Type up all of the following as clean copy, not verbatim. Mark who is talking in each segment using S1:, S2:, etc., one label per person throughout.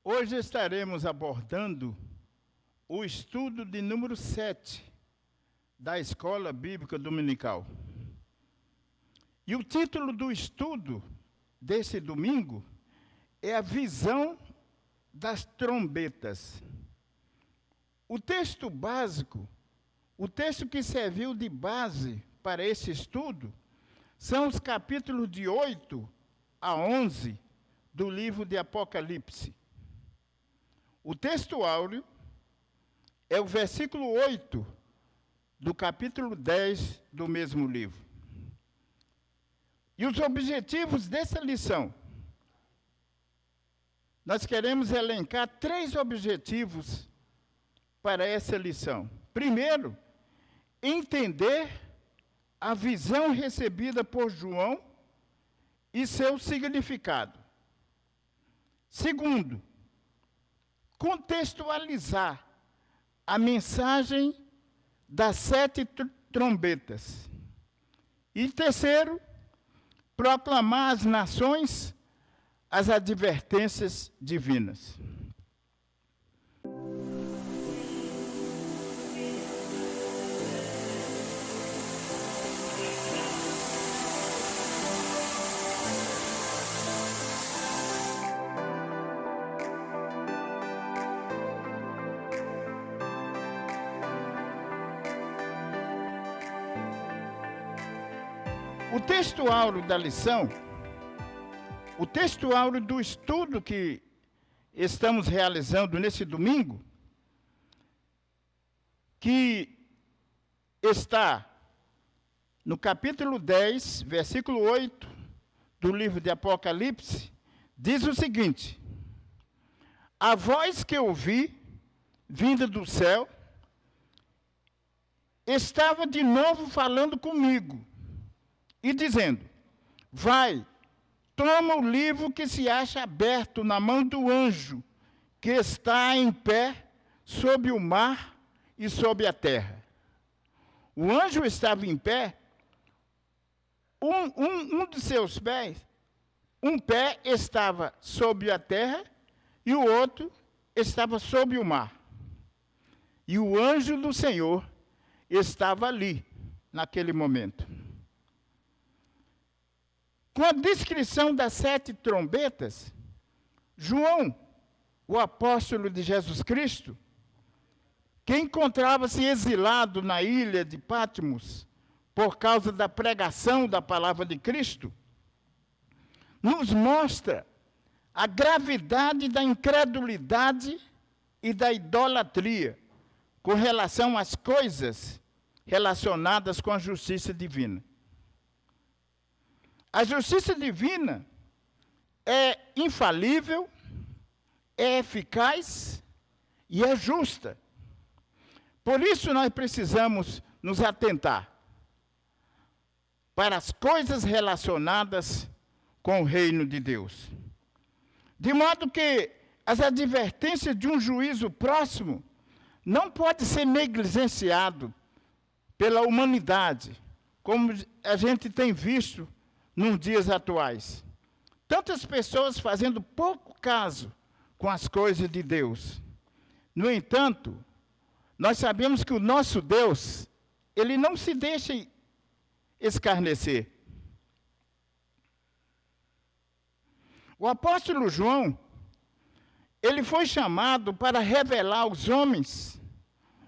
S1: Hoje estaremos abordando o estudo de número 7 da Escola Bíblica Dominical. E o título do estudo desse domingo é a visão das trombetas. O texto básico, o texto que serviu de base para esse estudo, são os capítulos de 8 a 11 do livro de Apocalipse. O texto áureo é o versículo 8 do capítulo 10 do mesmo livro. E os objetivos dessa lição, nós queremos elencar 3 objetivos para essa lição. Primeiro, entender a visão recebida por João e seu significado. Segundo, contextualizar a mensagem das 7 trombetas. E terceiro, proclamar às nações as advertências divinas. O texto áureo da lição, o texto áureo do estudo que estamos realizando nesse domingo, que está no capítulo 10, versículo 8 do livro de Apocalipse, diz o seguinte: a voz que ouvi, vinda do céu, estava de novo falando comigo, e dizendo: vai, toma o livro que se acha aberto na mão do anjo, que está em pé sobre o mar e sobre a terra. O anjo estava em pé, um dos seus pés, um pé estava sobre a terra e o outro estava sobre o mar. E o anjo do Senhor estava ali, naquele momento. Com a descrição das 7 trombetas, João, o apóstolo de Jesus Cristo, que encontrava-se exilado na ilha de Patmos por causa da pregação da palavra de Cristo, nos mostra a gravidade da incredulidade e da idolatria com relação às coisas relacionadas com a justiça divina. A justiça divina é infalível, é eficaz e é justa. Por isso nós precisamos nos atentar para as coisas relacionadas com o reino de Deus. De modo que as advertências de um juízo próximo não pode ser negligenciado pela humanidade, como a gente tem visto nos dias atuais. Tantas pessoas fazendo pouco caso com as coisas de Deus. No entanto, nós sabemos que o nosso Deus, ele não se deixa escarnecer. O apóstolo João, ele foi chamado para revelar aos homens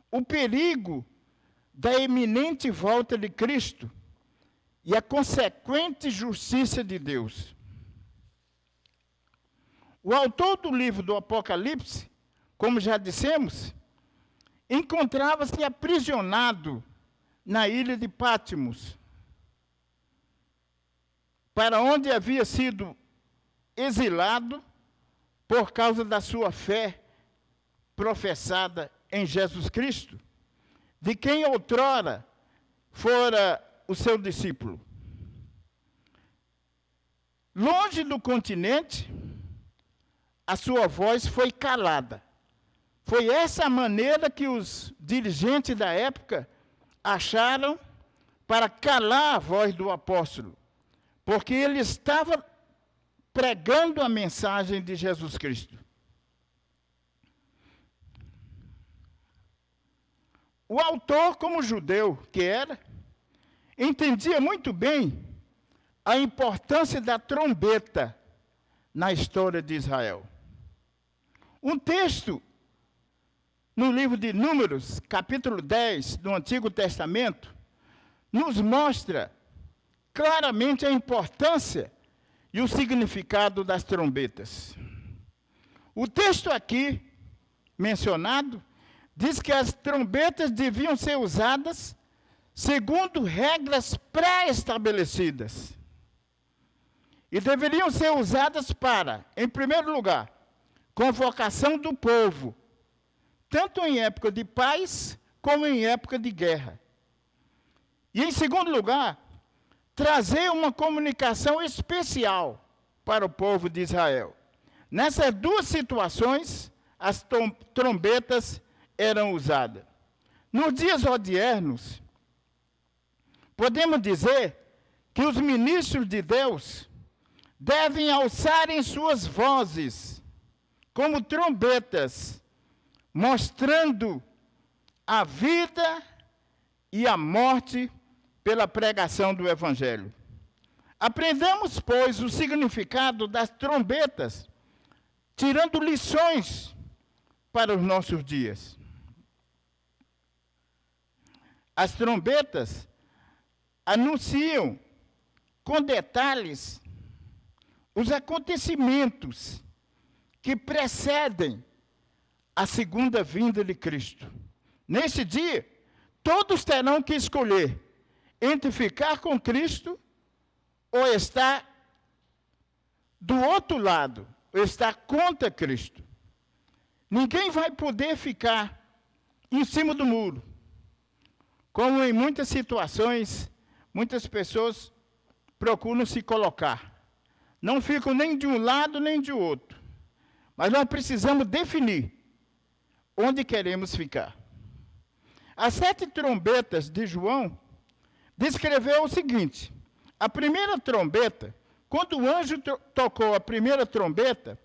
S1: o perigo da iminente volta de Cristo e a consequente justiça de Deus. O autor do livro do Apocalipse, como já dissemos, encontrava-se aprisionado na ilha de Patmos, para onde havia sido exilado por causa da sua fé professada em Jesus Cristo, de quem outrora fora o seu discípulo. Longe do continente, a sua voz foi calada. Foi essa a maneira que os dirigentes da época acharam para calar a voz do apóstolo, porque ele estava pregando a mensagem de Jesus Cristo. o autor, como judeu que era, entendia muito bem a importância da trombeta na história de Israel. Um texto no livro de Números, capítulo 10, do Antigo Testamento, nos mostra claramente a importância e o significado das trombetas. O texto aqui mencionado diz que as trombetas deviam ser usadas segundo regras pré-estabelecidas. E deveriam ser usadas para, em primeiro lugar, convocação do povo, tanto em época de paz como em época de guerra. E, em segundo lugar, trazer uma comunicação especial para o povo de Israel. Nessas duas situações, as trombetas eram usadas. Nos dias odiernos, podemos dizer que os ministros de Deus devem alçarem suas vozes como trombetas, mostrando a vida e a morte pela pregação do Evangelho. Aprendamos, pois, o significado das trombetas, tirando lições para os nossos dias. As trombetas anunciam com detalhes os acontecimentos que precedem a segunda vinda de Cristo. Nesse dia, todos terão que escolher entre ficar com Cristo ou estar do outro lado, ou estar contra Cristo. Ninguém vai poder ficar em cima do muro. Como em muitas situações, muitas pessoas procuram se colocar. Não ficam nem de um lado nem de outro. Mas nós precisamos definir onde queremos ficar. As 7 trombetas de João descreveu o seguinte: a primeira trombeta, quando o anjo tocou a primeira trombeta,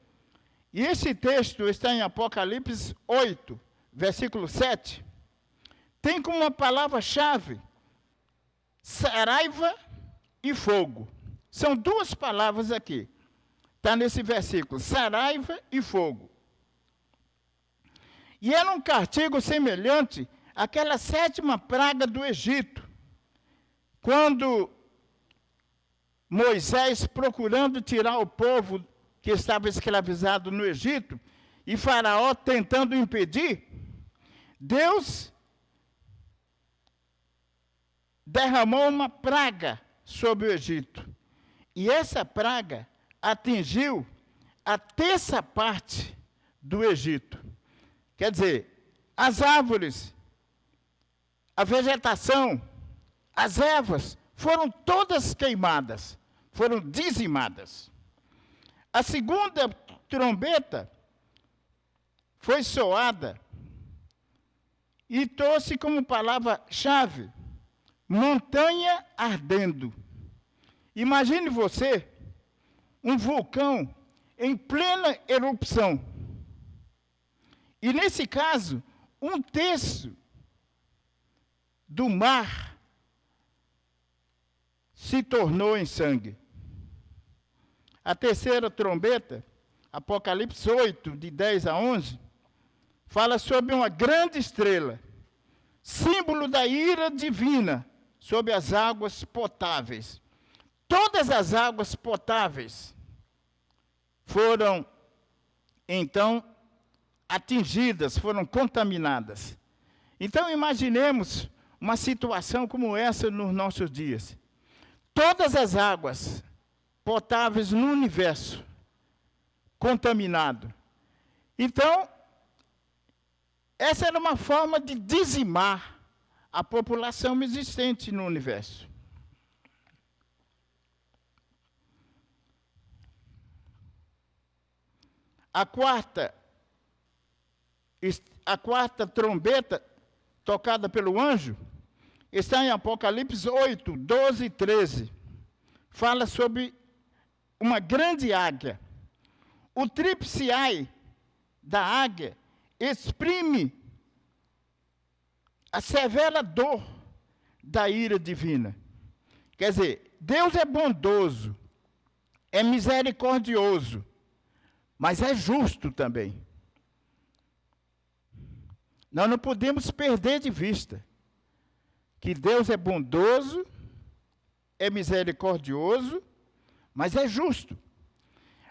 S1: e esse texto está em Apocalipse 8, versículo 7, tem como uma palavra-chave saraiva e fogo. São 2 palavras aqui. Está nesse versículo, saraiva e fogo. E era um castigo semelhante àquela 7ª praga do Egito, quando Moisés, procurando tirar o povo que estava escravizado no Egito, e Faraó tentando impedir, Deus derramou uma praga sobre o Egito. E essa praga atingiu a 1/3 parte do Egito. Quer dizer, as árvores, a vegetação, as ervas foram todas queimadas, foram dizimadas. A segunda trombeta foi soada e trouxe como palavra-chave montanha ardendo. Imagine você um vulcão em plena erupção. E nesse caso, 1/3 do mar se tornou em sangue. A terceira trombeta, Apocalipse 8, de 10 a 11, fala sobre uma grande estrela, símbolo da ira divina sobre as águas potáveis. Todas as águas potáveis foram, então, atingidas, foram contaminadas. Então, imaginemos uma situação como essa nos nossos dias. Todas as águas potáveis no universo contaminado. Então, essa era uma forma de dizimar a população existente no universo. A quarta trombeta, tocada pelo anjo, está em Apocalipse 8, 12 e 13. Fala sobre uma grande águia. O tríplice ai da águia exprime a severa dor da ira divina. Quer dizer, Deus é bondoso, é misericordioso, mas é justo também. Nós não podemos perder de vista que Deus é bondoso, é misericordioso, mas é justo.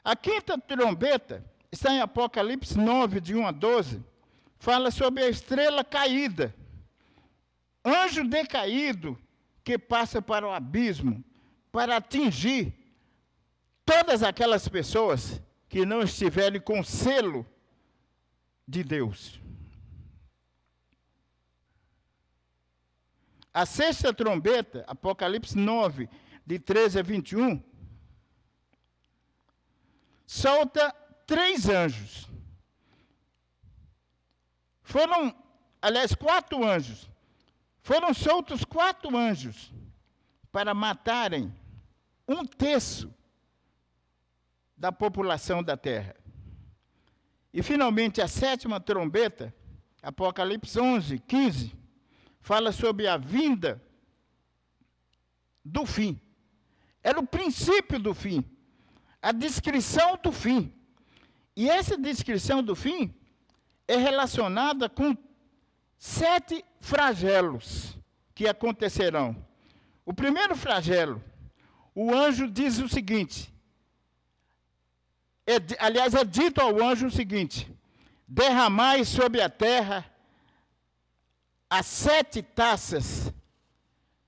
S1: A quinta trombeta está em Apocalipse 9, de 1 a 12, fala sobre a estrela caída, anjo decaído que passa para o abismo, para atingir todas aquelas pessoas que não estiverem com o selo de Deus. A sexta trombeta, Apocalipse 9, de 13 a 21, solta 3 anjos. Aliás, 4 anjos. Foram soltos 4 anjos para matarem 1/3 da população da terra. E, finalmente, a sétima trombeta, Apocalipse 11, 15, fala sobre a vinda do fim. Era o princípio do fim, a descrição do fim. E essa descrição do fim é relacionada com 7 flagelos que acontecerão. O primeiro flagelo, o anjo diz o seguinte, é dito ao anjo o seguinte: derramai sobre a terra as 7 taças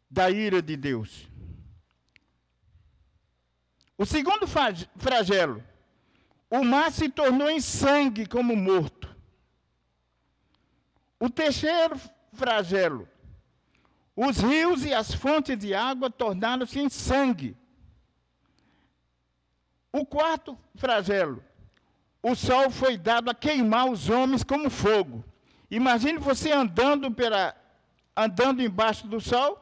S1: da ira de Deus. O segundo flagelo, o mar se tornou em sangue como morto. O terceiro flagelo, os rios e as fontes de água tornaram-se em sangue. O quarto flagelo, o sol foi dado a queimar os homens como fogo. Imagine você andando embaixo do sol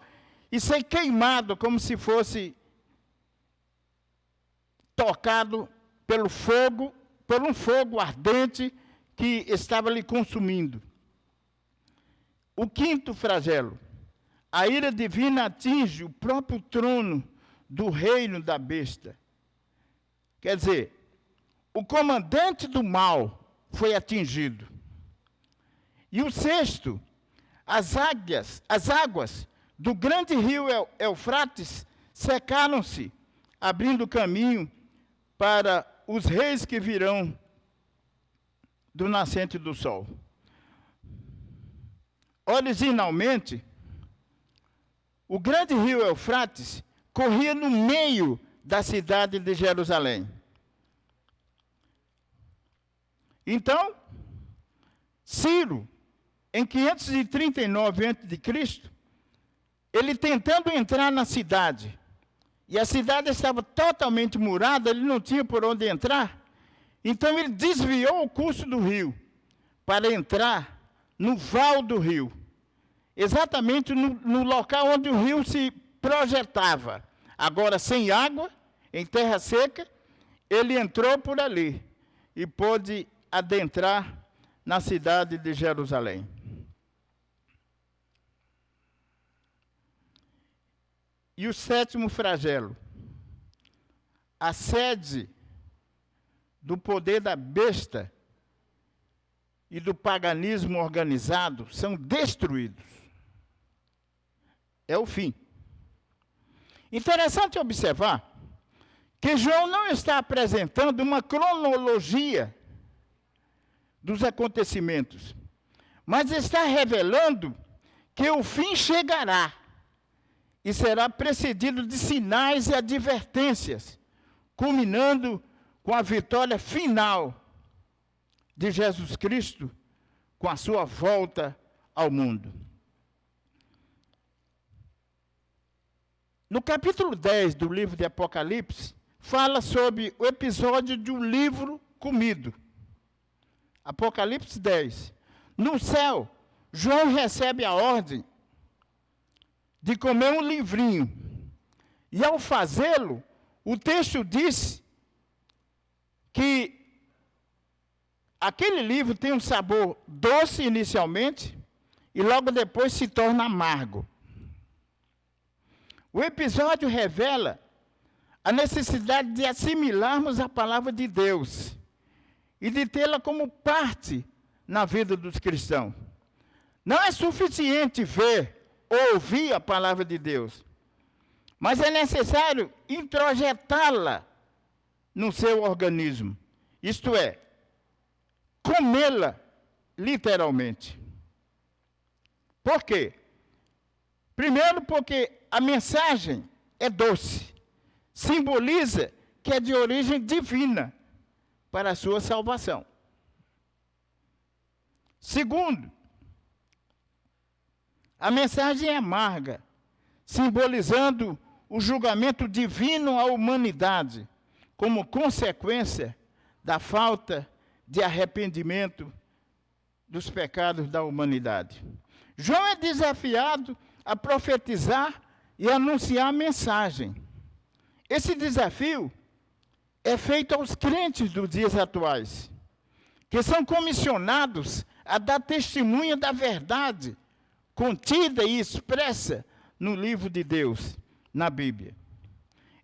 S1: e ser queimado como se fosse tocado pelo fogo, por um fogo ardente que estava lhe consumindo. O quinto flagelo, a ira divina atinge o próprio trono do reino da besta. Quer dizer, o comandante do mal foi atingido. E o sexto, as águas do grande rio Eufrates secaram-se, abrindo caminho para os reis que virão do nascente do sol. Originalmente, o grande rio Eufrates corria no meio da cidade de Jerusalém. Então, Ciro, em 539 a.C., ele tentando entrar na cidade, e a cidade estava totalmente murada, ele não tinha por onde entrar, então ele desviou o curso do rio para entrar no val do rio, exatamente no local onde o rio se projetava. Agora, sem água, em terra seca, ele entrou por ali e pôde adentrar na cidade de Jerusalém. E o sétimo flagelo, a sede do poder da besta e do paganismo organizado são destruídos. É o fim. Interessante observar que João não está apresentando uma cronologia dos acontecimentos, mas está revelando que o fim chegará e será precedido de sinais e advertências, culminando com a vitória final de Jesus Cristo, com a sua volta ao mundo. No capítulo 10 do livro de Apocalipse, fala sobre o episódio de um livro comido. Apocalipse 10. No céu, João recebe a ordem de comer um livrinho. E ao fazê-lo, o texto diz que aquele livro tem um sabor doce inicialmente, e logo depois se torna amargo. O episódio revela a necessidade de assimilarmos a palavra de Deus e de tê-la como parte na vida dos cristãos. Não é suficiente ver ou ouvir a palavra de Deus, mas é necessário introjetá-la no seu organismo, isto é, comê-la literalmente. Por quê? Primeiro, porque a mensagem é doce, simboliza que é de origem divina para a sua salvação. Segundo, a mensagem é amarga, simbolizando o julgamento divino à humanidade, como consequência da falta de arrependimento dos pecados da humanidade. João é desafiado a profetizar e anunciar a mensagem. Esse desafio é feito aos crentes dos dias atuais, que são comissionados a dar testemunha da verdade contida e expressa no livro de Deus, na Bíblia.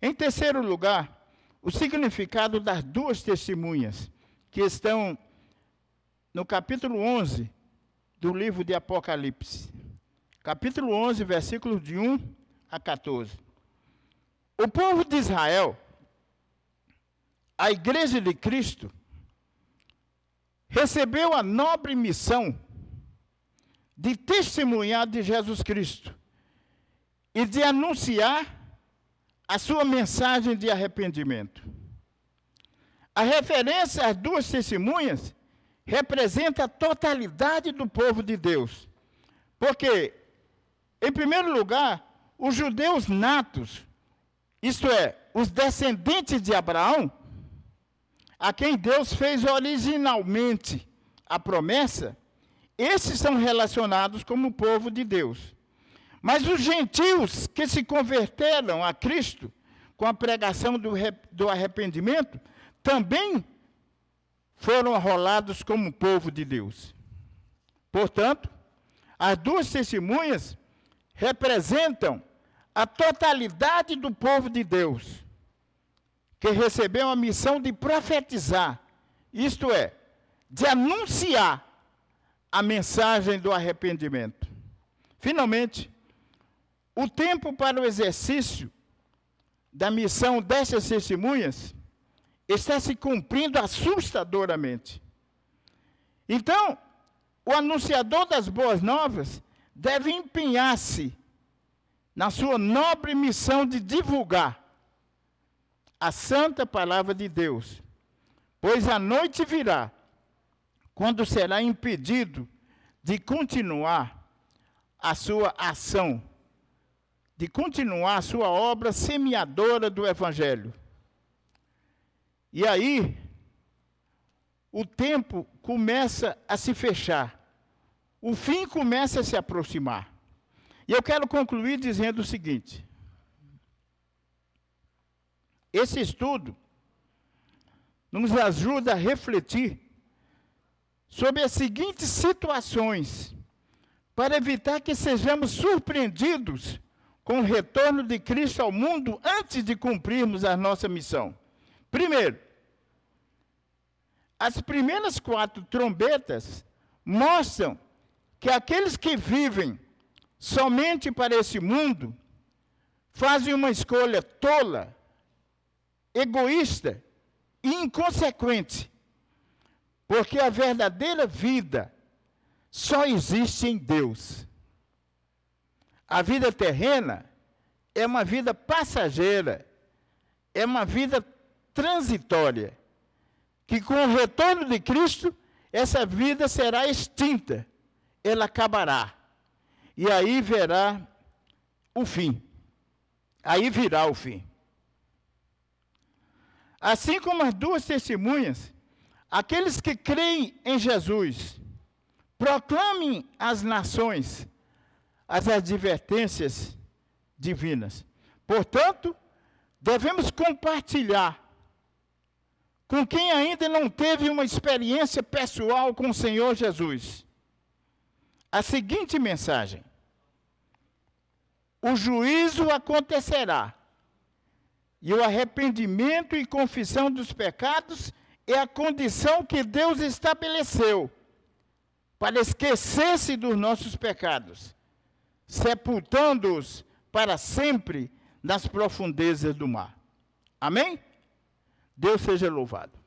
S1: Em terceiro lugar, o significado das duas testemunhas, que estão no capítulo 11 do livro de Apocalipse. Capítulo 11, versículos de 1 a 14. O povo de Israel, a Igreja de Cristo, recebeu a nobre missão de testemunhar de Jesus Cristo e de anunciar a sua mensagem de arrependimento. A referência às duas testemunhas representa a totalidade do povo de Deus, porque, em primeiro lugar, os judeus natos, isto é, os descendentes de Abraão, a quem Deus fez originalmente a promessa, esses são relacionados como povo de Deus. Mas os gentios que se converteram a Cristo com a pregação do arrependimento, também foram arrolados como povo de Deus. Portanto, as duas testemunhas representam a totalidade do povo de Deus, que recebeu a missão de profetizar, isto é, de anunciar a mensagem do arrependimento. Finalmente, o tempo para o exercício da missão dessas testemunhas está se cumprindo assustadoramente. Então, o anunciador das boas novas deve empenhar-se na sua nobre missão de divulgar a santa palavra de Deus, pois a noite virá, quando será impedido de continuar a sua ação, de continuar a sua obra semeadora do Evangelho. E aí, o tempo começa a se fechar, o fim começa a se aproximar. E eu quero concluir dizendo o seguinte: esse estudo nos ajuda a refletir sobre as seguintes situações, para evitar que sejamos surpreendidos com o retorno de Cristo ao mundo antes de cumprirmos a nossa missão. Primeiro, as primeiras 4 trombetas mostram que aqueles que vivem somente para esse mundo fazem uma escolha tola, egoísta e inconsequente, porque a verdadeira vida só existe em Deus. A vida terrena é uma vida passageira, é uma vida transitória, que com o retorno de Cristo, essa vida será extinta, ela acabará. E aí verá o fim. Aí virá o fim. Assim como as duas testemunhas, aqueles que creem em Jesus, proclamem às nações as advertências divinas. Portanto, devemos compartilhar com quem ainda não teve uma experiência pessoal com o Senhor Jesus a seguinte mensagem: o juízo acontecerá, e o arrependimento e confissão dos pecados é a condição que Deus estabeleceu para esquecer-se dos nossos pecados, sepultando-os para sempre nas profundezas do mar. Amém? Deus seja louvado.